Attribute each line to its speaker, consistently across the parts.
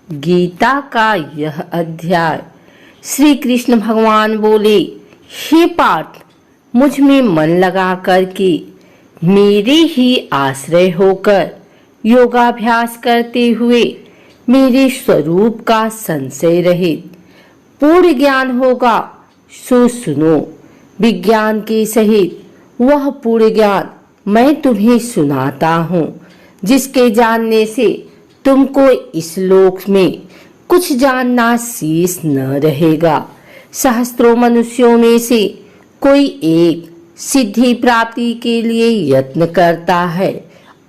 Speaker 1: गीता का यह अध्याय। श्री कृष्ण भगवान बोले, हे पार्थ, मुझ में मन लगा करके मेरे ही आश्रय होकर योगाभ्यास करते हुए मेरे स्वरूप का संशय रहित पूर्ण ज्ञान होगा। सो सुनो, विज्ञान के सहित वह पूर्ण ज्ञान मैं तुम्हें सुनाता हूँ, जिसके जानने से तुमको इस लोक में कुछ जानना शेष न रहेगा। सहस्त्रों मनुष्यों में से कोई एक सिद्धि प्राप्ति के लिए यत्न करता है,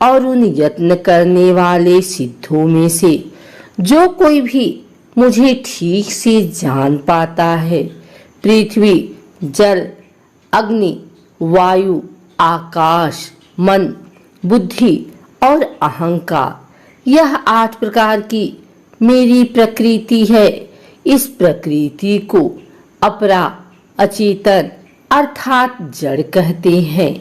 Speaker 1: और उन यत्न करने वाले सिद्धों में से जो कोई भी मुझे ठीक से जान पाता है, पृथ्वी, जल, अग्नि, वायु, आकाश, मन, बुद्धि और अहंकार, यह 8 प्रकार की मेरी प्रकृति है। इस प्रकृति को अपरा, अचेतन अर्थात जड़ कहते हैं।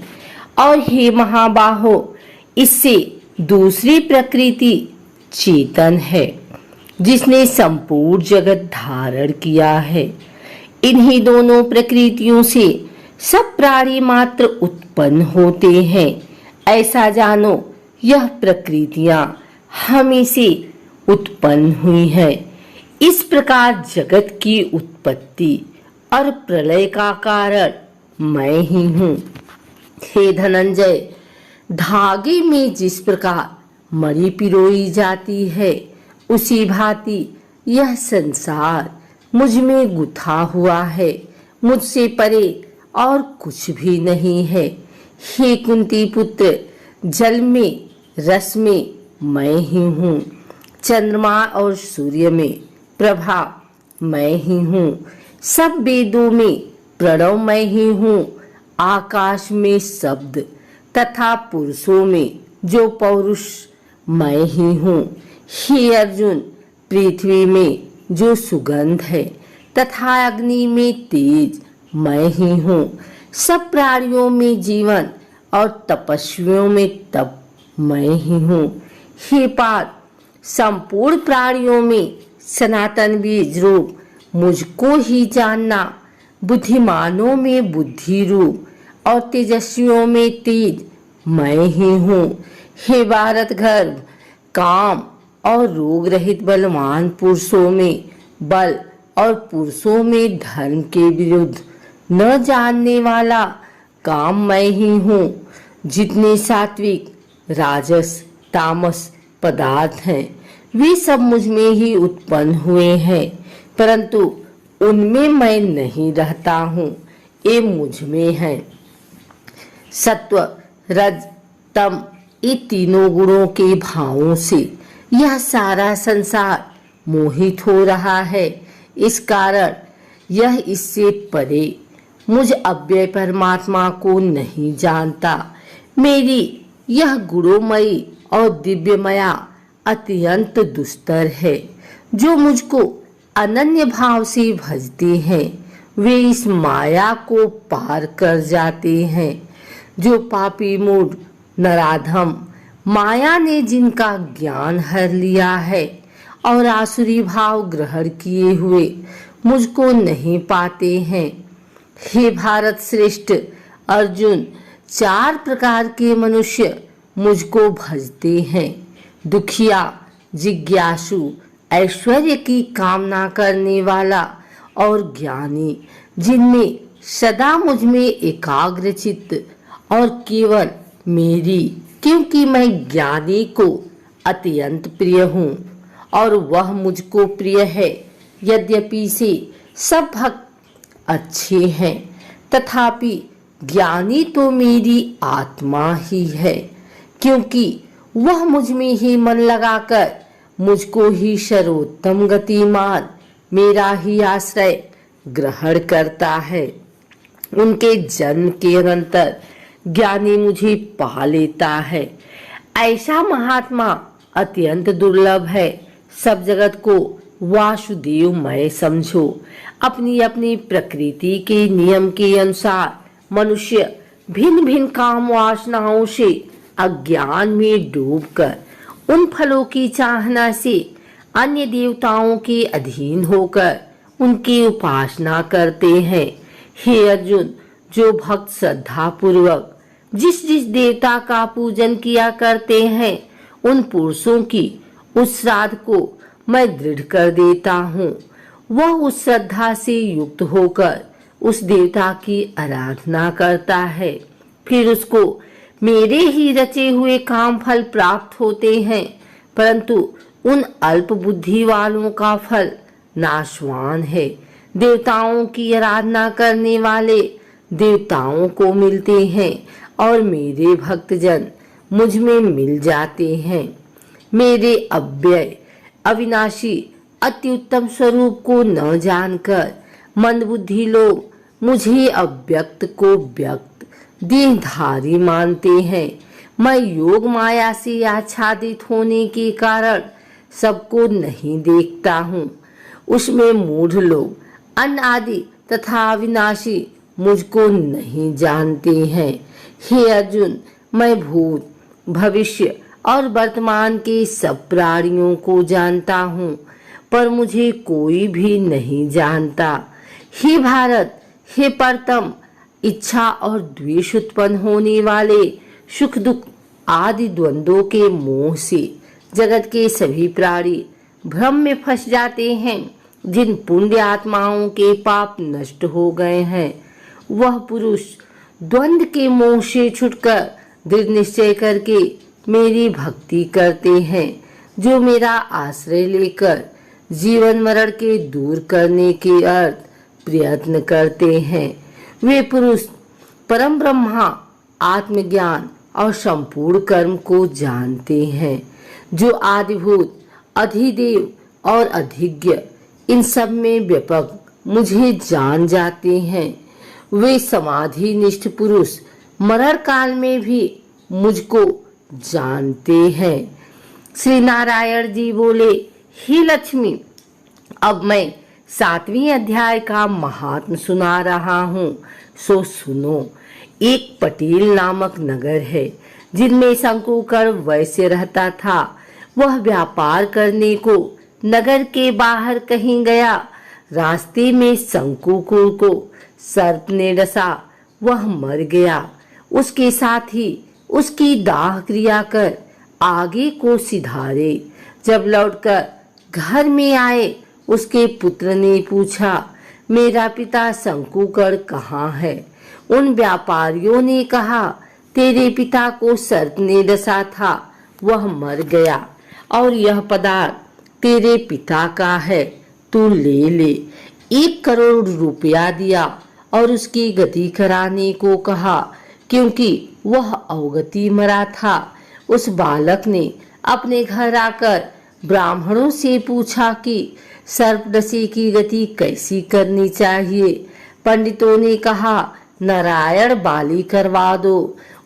Speaker 1: और हे महाबाहो, इससे दूसरी प्रकृति चेतन है, जिसने संपूर्ण जगत धारण किया है। इन्हीं दोनों प्रकृतियों से सब प्राणी मात्र उत्पन्न होते हैं। ऐसा जानो, यह प्रकृतियां हमें से उत्पन्न हुई है। इस प्रकार जगत की उत्पत्ति और प्रलय का कारण मैं ही हूँ। हे धनंजय, धागे में जिस प्रकार मणि पिरोई जाती है, उसी भांति यह संसार मुझ में गुथा हुआ है। मुझसे परे और कुछ भी नहीं है। हे कुंती पुत्र, जल में, रस में मैं ही हूँ। चंद्रमा और सूर्य में प्रभा मैं ही हूँ। सब वेदों में प्रणव मैं ही हूँ। आकाश में शब्द तथा पुरुषों में जो पौरुष मैं ही हूँ। हे अर्जुन, पृथ्वी में जो सुगंध है तथा अग्नि में तेज मैं ही हूँ। सब प्राणियों में जीवन और तपस्वियों में तप मैं ही हूँ। हे पार्थ, संपूर्ण प्राणियों में सनातन बीज रूप मुझको ही जानना। बुद्धिमानों में बुद्धि रूप और तेजस्वियों में तेज मैं ही हूँ। हे भारत गर्भ, काम और रोग रहित बलवान पुरुषों में बल और पुरुषों में धर्म के विरुद्ध न जानने वाला काम मैं ही हूँ। जितने सात्विक, राजस, तामस पदार्थ हैं, वे सब मुझ में ही उत्पन्न हुए हैं, परंतु उनमें मैं नहीं रहता हूँ, ये मुझ में है। सत्व, रज, तम, ये तीनों गुणों के भावों से यह सारा संसार मोहित हो रहा है। इस कारण यह इससे परे मुझ अव्यय परमात्मा को नहीं जानता। मेरी यह गुणोमयी और दिव्यमया अत्यंत दुस्तर है। जो मुझको अनन्य भाव से भजते हैं, वे इस माया को पार कर जाते हैं। जो पापी मूढ़ नराधम, माया ने जिनका ज्ञान हर लिया है और आसुरी भाव ग्रहण किए हुए मुझको नहीं पाते हैं। हे भारत श्रेष्ठ अर्जुन, 4 प्रकार के मनुष्य मुझको भजते हैं। दुखिया, जिज्ञासु, ऐश्वर्य की कामना करने वाला और ज्ञानी, जिनमें सदा मुझ में एकाग्र चित्त और केवल मेरी, क्योंकि मैं ज्ञानी को अत्यंत प्रिय हूँ और वह मुझको प्रिय है। यद्यपि से सब भक्त अच्छे हैं, तथापि ज्ञानी तो मेरी आत्मा ही है, क्योंकि वह मुझ में ही मन लगाकर मुझको ही सर्वोत्तम गतिमान, मेरा ही आश्रय ग्रहण करता है। उनके जन्म के अनंतर ज्ञानी मुझे पा लेता है। ऐसा महात्मा अत्यंत दुर्लभ है। सब जगत को वासुदेवमय समझो। अपनी अपनी प्रकृति के नियम के अनुसार मनुष्य भिन्न भिन्न काम वासनाओं से अज्ञान में डूबकर उन फलों की चाहना से अन्य देवताओं के अधीन होकर उनकी उपासना करते हैं। हे अर्जुन, जो भक्त श्रद्धा पूर्वक जिस जिस देवता का पूजन किया करते हैं, उन पुरुषों की उस श्राद्ध को मैं दृढ़ कर देता हूँ। वह उस श्रद्धा से युक्त होकर उस देवता की आराधना करता है, फिर उसको मेरे ही रचे हुए काम फल प्राप्त होते हैं। परंतु उन अल्प बुद्धि वालों का फल नाशवान है। देवताओं की आराधना करने वाले देवताओं को मिलते हैं और मेरे भक्तजन मुझ में मिल जाते हैं। मेरे अव्यय अविनाशी अति उत्तम स्वरूप को न जानकर मंदबुद्धि लोग मुझे अव्यक्त को व्यक्त देहधारी मानते हैं। मैं योग माया से आच्छादित होने के कारण सबको नहीं देखता हूँ। उसमें मूढ़ लोग अनादि तथा अविनाशी मुझको नहीं जानते हैं। हे अर्जुन, मैं भूत भविष्य और वर्तमान के सब प्राणियों को जानता हूँ, पर मुझे कोई भी नहीं जानता। हे भारत, हे परतम, इच्छा और द्वेष उत्पन्न होने वाले सुख दुख आदि द्वंद्वों के मोह से जगत के सभी प्राणी भ्रम में फंस जाते हैं। जिन पुण्य आत्माओं के पाप नष्ट हो गए हैं, वह पुरुष द्वंद्व के मोह से छुटकर दृढ़ निश्चय करके मेरी भक्ति करते हैं। जो मेरा आश्रय लेकर जीवन मरण के दूर करने के अर्थ प्रयत्न करते हैं, वे पुरुष परम ब्रह्मा, आत्मज्ञान और संपूर्ण कर्म को जानते हैं। जो आदिभूत, अधिदेव और अधिज्ञ इन सब में व्यापक मुझे जान जाते हैं, वे समाधि निष्ठ पुरुष मरण काल में भी मुझको जानते हैं। श्री नारायण जी बोले, हे लक्ष्मी, अब मैं 7वें अध्याय का महात्म सुना रहा हूँ, सो सुनो। एक पटेल नामक नगर है, जिनमें शंकुकर वैश्य रहता था। वह व्यापार करने को नगर के बाहर कहीं गया। रास्ते में शंकुकुर को सर्प ने डसा, वह मर गया। उसके साथ ही उसकी दाह क्रिया कर आगे को सिधारे। जब लौटकर घर में आए, उसके पुत्र ने पूछा, मेरा पिता शंकुकर कहाँ है? उन व्यापारियों ने कहा, तेरे पिता को सर्प ने डसा था, वह मर गया और यह पदार्थ तेरे पिता का है, तू ले ले। 1 करोड़ रुपया दिया और उसकी गति कराने को कहा, क्योंकि वह अवगति मरा था। उस बालक ने अपने घर आकर ब्राह्मणों से पूछा कि सर्पडसी की गति कैसी करनी चाहिए। पंडितों ने कहा, नारायण बाली करवा दो।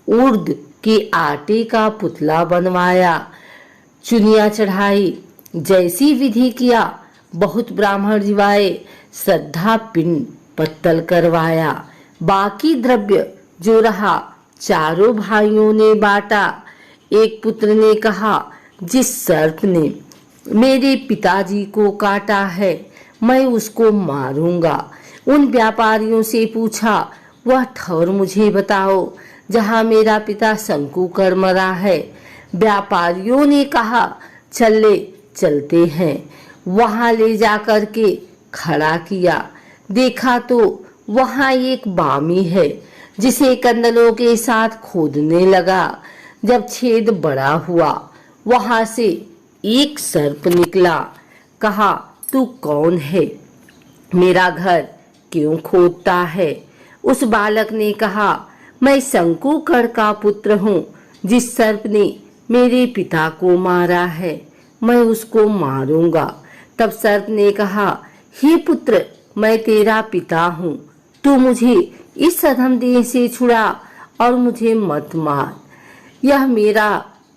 Speaker 1: उर्द के आटे का पुतला बनवाया, चुनिया चढ़ाई, जैसी विधि किया। बहुत ब्राह्मण जिवाए, श्रद्धा पिंड पत्तल करवाया। बाकी द्रव्य जो रहा चारों भाइयों ने बांटा। एक पुत्र ने कहा, जिस सर्प ने मेरे पिताजी को काटा है, मैं उसको मारूंगा। उन व्यापारियों से पूछा, वह ठौर मुझे बताओ जहां मेरा पिता शंकुकर मरा है। व्यापारियों ने कहा, चलते हैं। वहां ले जाकर के खड़ा किया। देखा तो वहां एक बामी है, जिसे कंदलों के साथ खोदने लगा। जब छेद बड़ा हुआ, वहां से एक सर्प निकला। कहा, तू कौन है? मेरा घर क्यों खोदता है? उस बालक ने कहा, मैं शंकुकर का पुत्र हूँ। जिस सर्प ने मेरे पिता को मारा है, मैं उसको मारूंगा। तब सर्प ने कहा, हे पुत्र, मैं तेरा पिता हूँ, तू मुझे इस अधम देह से छुड़ा और मुझे मत मार। यह मेरा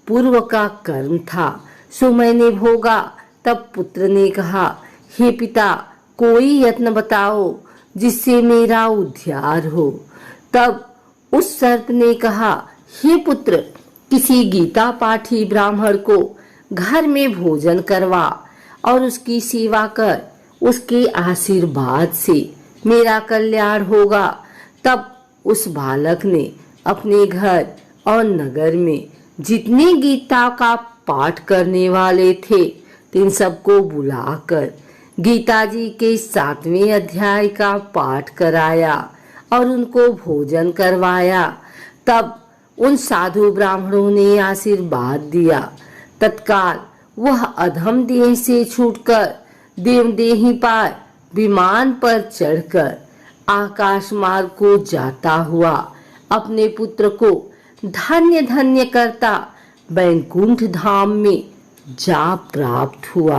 Speaker 1: पूर्व का कर्म था, सो मैंने भोगा। तब पुत्र ने कहा, हे पिता, कोई यत्न बताओ जिससे मेरा उद्धार हो। तब उस सर्प ने कहा, हे पुत्र, किसी गीता पाठी ब्राह्मण को घर में भोजन करवा और उसकी सेवा कर, उसके आशीर्वाद से मेरा कल्याण होगा। तब उस बालक ने अपने घर और नगर में जितने गीता का पाठ करने वाले थे इन सबको बुलाकर गीता जी के 7वें अध्याय का पाठ कराया और उनको भोजन करवाया। तब उन साधु ब्राह्मणों ने आशीर्वाद दिया। तत्काल वह अधम देह से छूटकर देवदेही पार विमान पर चढ़कर आकाश मार्ग को जाता हुआ अपने पुत्र को धन्य धन्य करता वैकुंठ धाम में जा प्राप्त हुआ।